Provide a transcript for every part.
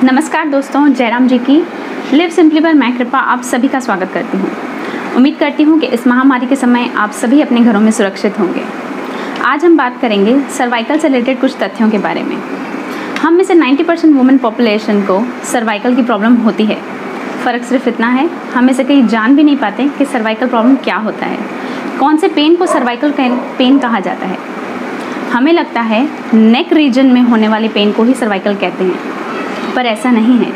नमस्कार दोस्तों, जयराम जी की लिव सिंपली पर मैं कृपा आप सभी का स्वागत करती हूँ। उम्मीद करती हूँ कि इस महामारी के समय आप सभी अपने घरों में सुरक्षित होंगे। आज हम बात करेंगे सर्वाइकल से रिलेटेड कुछ तथ्यों के बारे में। हम में से 90% वुमेन पॉपुलेशन को सर्वाइकल की प्रॉब्लम होती है। फ़र्क सिर्फ इतना है, हम में से कई जान भी नहीं पाते कि सर्वाइकल प्रॉब्लम क्या होता है, कौन से पेन को सर्वाइकल पेन कहा जाता है। हमें लगता है नेक रीजन में होने वाले पेन को ही सर्वाइकल कहते हैं, पर ऐसा नहीं है।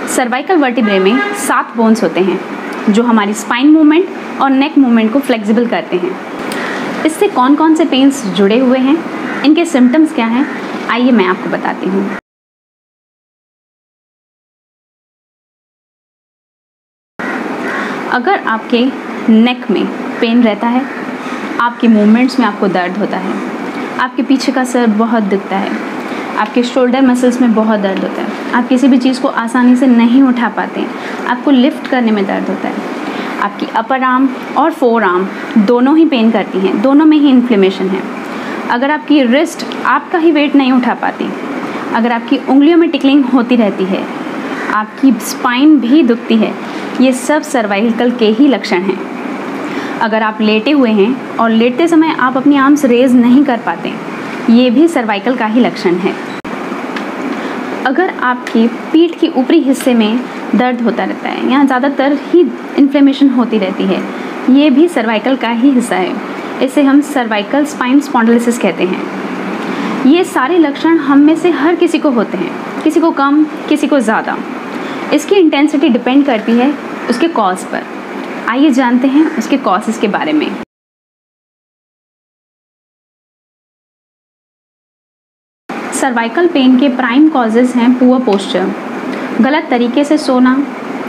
सर्वाइकल वर्टिब्रे में 7 बोन्स होते हैं जो हमारी स्पाइन मूवमेंट और नेक मूवमेंट को फ्लेक्सिबल करते हैं। इससे कौन कौन से पेन्स जुड़े हुए हैं, इनके सिम्टम्स क्या हैं, आइए मैं आपको बताती हूँ। अगर आपके नेक में पेन रहता है, आपके मूवमेंट्स में आपको दर्द होता है, आपके पीछे का सर बहुत दुखता है, आपके शोल्डर मसल्स में बहुत दर्द होता है, आप किसी भी चीज़ को आसानी से नहीं उठा पाते, आपको लिफ्ट करने में दर्द होता है, आपकी अपर आर्म और फोर आर्म दोनों ही पेन करती हैं, दोनों में ही इन्फ्लेमेशन है, अगर आपकी रिस्ट आपका ही वेट नहीं उठा पाती, अगर आपकी उंगलियों में टिकलिंग होती रहती है, आपकी स्पाइन भी दुखती है, ये सब सर्वाइकल के ही लक्षण हैं। अगर आप लेटे हुए हैं और लेटते समय आप अपनी आर्म्स रेज नहीं कर पाते, ये भी सर्वाइकल का ही लक्षण है। अगर आपकी पीठ के ऊपरी हिस्से में दर्द होता रहता है, यहाँ ज़्यादातर ही इन्फ्लेमेशन होती रहती है, ये भी सर्वाइकल का ही हिस्सा है। इसे हम सर्वाइकल स्पाइन स्पॉन्डिलोसिस कहते हैं। ये सारे लक्षण हम में से हर किसी को होते हैं, किसी को कम, किसी को ज़्यादा। इसकी इंटेंसिटी डिपेंड करती है उसके कॉज पर। आइए जानते हैं उसके कॉजेज़ के बारे में। सर्वाइकल पेन के प्राइम कॉजेज़ हैं पुअर पोस्चर, गलत तरीके से सोना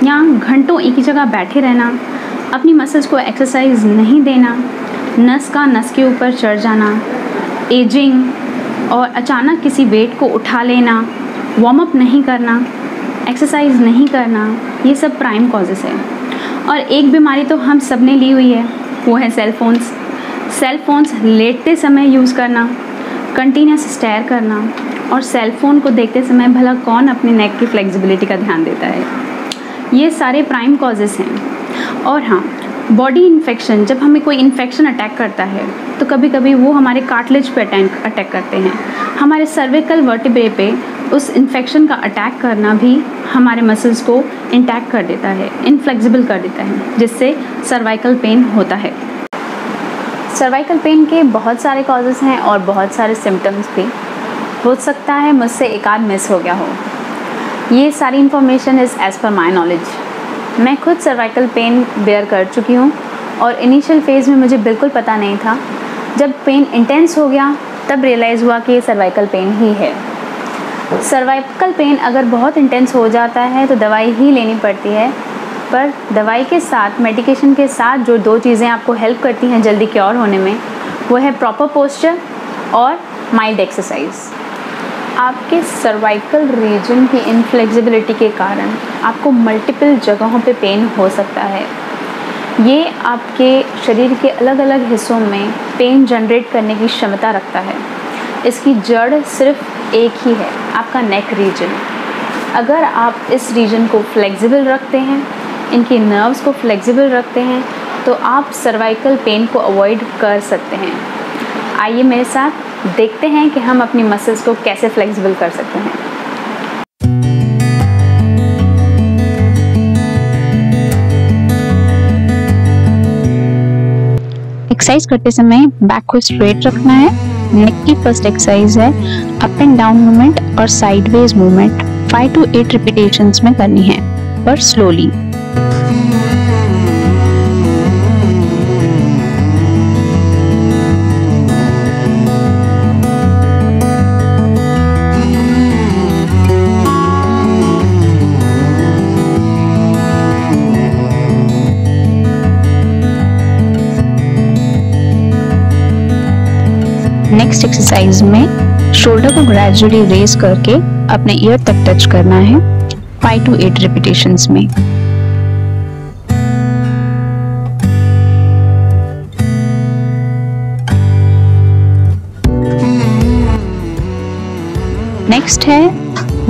या घंटों एक ही जगह बैठे रहना, अपनी मसल्स को एक्सरसाइज नहीं देना, नस का नस के ऊपर चढ़ जाना, एजिंग और अचानक किसी वेट को उठा लेना, वार्म अप नहीं करना, एक्सरसाइज नहीं करना, ये सब प्राइम कॉजेज़ है। और एक बीमारी तो हम सब ने ली हुई है, वो है सेल फोन्स लेटते समय यूज़ करना, कंटिन्यूस स्टेयर करना और सेल फ़ोन को देखते समय भला कौन अपने नेक की फ्लेक्सिबिलिटी का ध्यान देता है। ये सारे प्राइम कॉजेज़ हैं। और हाँ, बॉडी इन्फेक्शन, जब हमें कोई इन्फेक्शन अटैक करता है तो कभी कभी वो हमारे कार्टिलेज पे अटैक करते हैं। हमारे सर्विकल वर्टिब्रे पे उस इन्फेक्शन का अटैक करना भी हमारे मसल्स को इंटैक्ट कर देता है, इनफ्लेक्सिबल कर देता है, जिससे सर्वाइकल पेन होता है। सर्वाइकल पेन के बहुत सारे कॉजेज़ हैं और बहुत सारे सिम्टम्स भी। हो सकता है मुझसे एक आध मिस हो गया हो। ये सारी information is as per my knowledge. मैं खुद सर्वाइकल पेन बेयर कर चुकी हूँ और इनिशियल फेज़ में मुझे बिल्कुल पता नहीं था। जब पेन इंटेंस हो गया तब रियलाइज़ हुआ कि ये सर्वाइकल पेन ही है। सर्वाइकल पेन अगर बहुत इंटेंस हो जाता है तो दवाई ही लेनी पड़ती है, पर दवाई के साथ, मेडिकेशन के साथ जो 2 चीज़ें आपको हेल्प करती हैं जल्दी क्योर होने में, वो है प्रॉपर पोस्चर और माइल्ड एक्सरसाइज। आपके सर्वाइकल रीजन की इनफ्लेक्सिबिलिटी के कारण आपको मल्टीपल जगहों पे पेन हो सकता है। ये आपके शरीर के अलग अलग हिस्सों में पेन जनरेट करने की क्षमता रखता है। इसकी जड़ सिर्फ एक ही है, आपका नेक रीजन। अगर आप इस रीजन को फ्लेक्सिबल रखते हैं, इनके नर्व्स को फ्लेक्सिबल रखते हैं, तो आप सर्वाइकल पेन को अवॉइड कर सकते हैं। आइए मेरे साथ देखते हैं कि हम अपनी मसल्स को कैसे फ्लेक्सिबल कर सकते हैं। एक्सरसाइज करते समय बैक को स्ट्रेट रखना है। नेक की फर्स्ट एक्सरसाइज है अप एंड डाउन मूवमेंट और साइडवेज मूवमेंट 5 to 8 रिपीटेशंस में करनी है, पर स्लोली। नेक्स्ट एक्सरसाइज में शोल्डर को ग्रेजुअली रेज करके अपने ईयर तक टच करना है 5 to 8 रिपीटेशंस में। नेक्स्ट है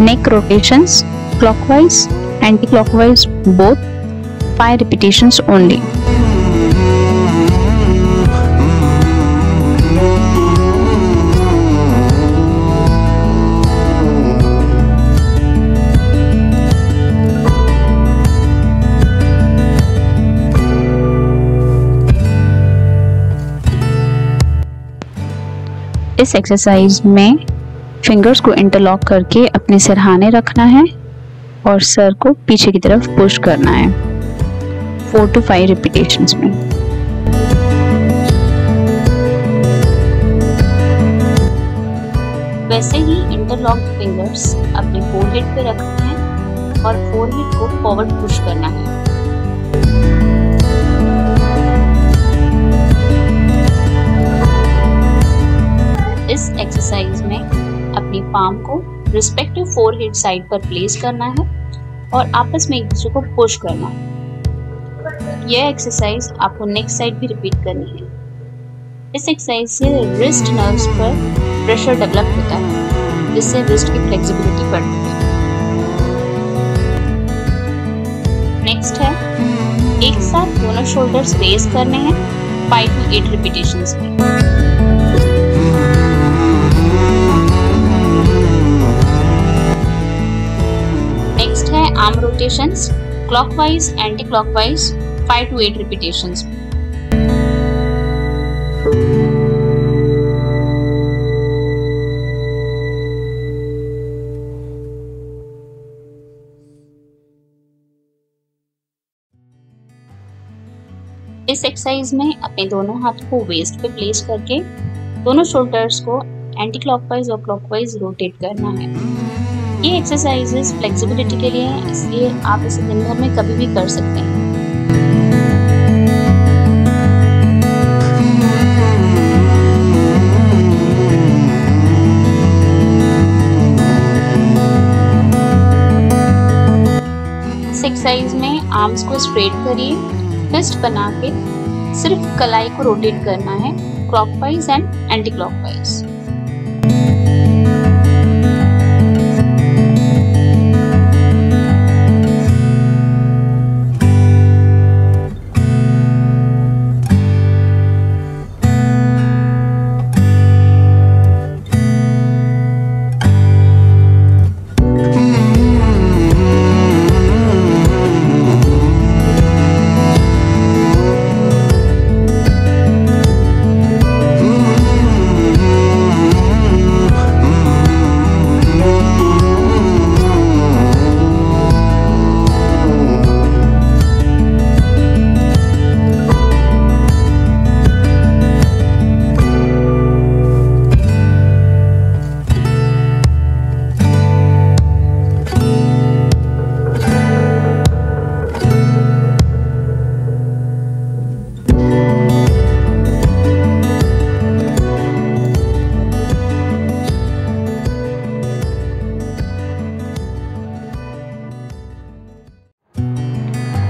neck rotations clockwise, anti-clockwise both, 5 repetitions only. इस एक्सरसाइज में फिंगर्स को इंटरलॉक करके अपने सिरहाने रखना है और सर को पीछे की तरफ पुश करना है 4 to 5 रिपीटेशंस में। वैसे ही इंटरलॉक्ड फिंगर्स अपने फोरहेड पे रखना है और फोरहेड को फॉरवर्ड पुश करना है। इस एक्सरसाइज में अपनी पाम को रिस्पेक्टिव फोरहेड साइड पर प्लेस करना है और आपस में एक दूसरे को पुश करना है। यह एक्सरसाइज आपको नेक्स्ट साइड भी रिपीट करनी है। इस एक्सरसाइज से रिस्ट नर्व्स पर प्रेशर डेवलप होता है, जिससे रिस्ट की फ्लेक्सिबिलिटी बढ़ती है। नेक्स्ट है, एक साथ दोनों शोल्डर्स रेज करने हैं 5 to 8 रिपीटेशंस में। Arm rotations clockwise anti clockwise 5 to 8 repetitions. इस एक्सरसाइज में अपने दोनों हाथ को वेस्ट पे प्लेस करके दोनों शोल्डर्स को एंटी क्लॉकवाइज और क्लॉकवाइज रोटेट करना है। ये एक्सरसाइजेस फ्लेक्सिबिलिटी के लिए हैं, इसलिए आप इसे दिन भर में कभी भी कर सकते हैं। इस एक्सरसाइज में आर्म्स को स्ट्रेट करिए, फिस्ट बना के सिर्फ कलाई को रोटेट करना है क्लॉकवाइज एंड एंटी क्लॉकवाइज।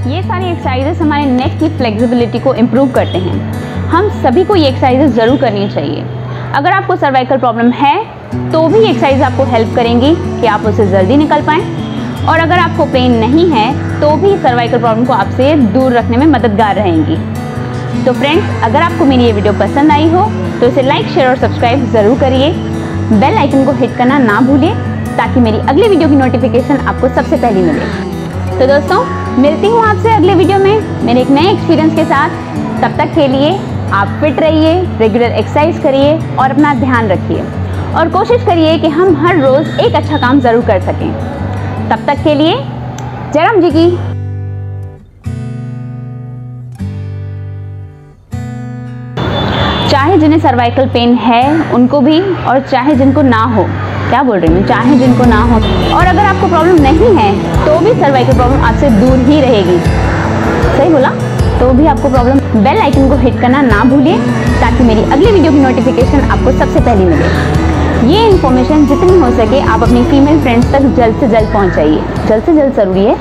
ये सारी एक्सरसाइजेस हमारे नेक की फ्लेक्सिबिलिटी को इम्प्रूव करते हैं। हम सभी को ये एक्सरसाइजेस ज़रूर करनी चाहिए। अगर आपको सर्वाइकल प्रॉब्लम है तो भी एक्सरसाइज आपको हेल्प करेंगी कि आप उससे जल्दी निकल पाएँ, और अगर आपको पेन नहीं है तो भी सर्वाइकल प्रॉब्लम को आपसे दूर रखने में मददगार रहेंगी। तो फ्रेंड्स, अगर आपको मेरी ये वीडियो पसंद आई हो तो इसे लाइक, शेयर और सब्सक्राइब ज़रूर करिए। बेल आइकन को हिट करना ना भूलिए ताकि मेरी अगली वीडियो की नोटिफिकेशन आपको सबसे पहले मिले। तो दोस्तों, मिलती हूँ आपसे अगले वीडियो में मेरे एक नए एक्सपीरियंस के साथ। तब तक के लिए आप फिट रहिए, रेगुलर एक्सरसाइज करिए और अपना ध्यान रखिए, और कोशिश करिए कि हम हर रोज़ एक अच्छा काम ज़रूर कर सकें। तब तक के लिए जय राम जी की। चाहे जिन्हें सर्वाइकल पेन है उनको भी, और चाहे जिनको ना हो, क्या बोल रही हूँ, चाहे जिनको ना हो, और अगर आपको प्रॉब्लम नहीं है तो भी सर्वाइकल प्रॉब्लम आपसे दूर ही रहेगी। सही बोला? तो भी आपको प्रॉब्लम, बेल आइकन को हिट करना ना भूलिए ताकि मेरी अगली वीडियो की नोटिफिकेशन आपको सबसे पहले मिले। ये इन्फॉर्मेशन जितनी हो सके आप अपनी फीमेल फ्रेंड्स तक जल्द से जल्द पहुँचाइए। जल्द से जल्द ज़रूरी है।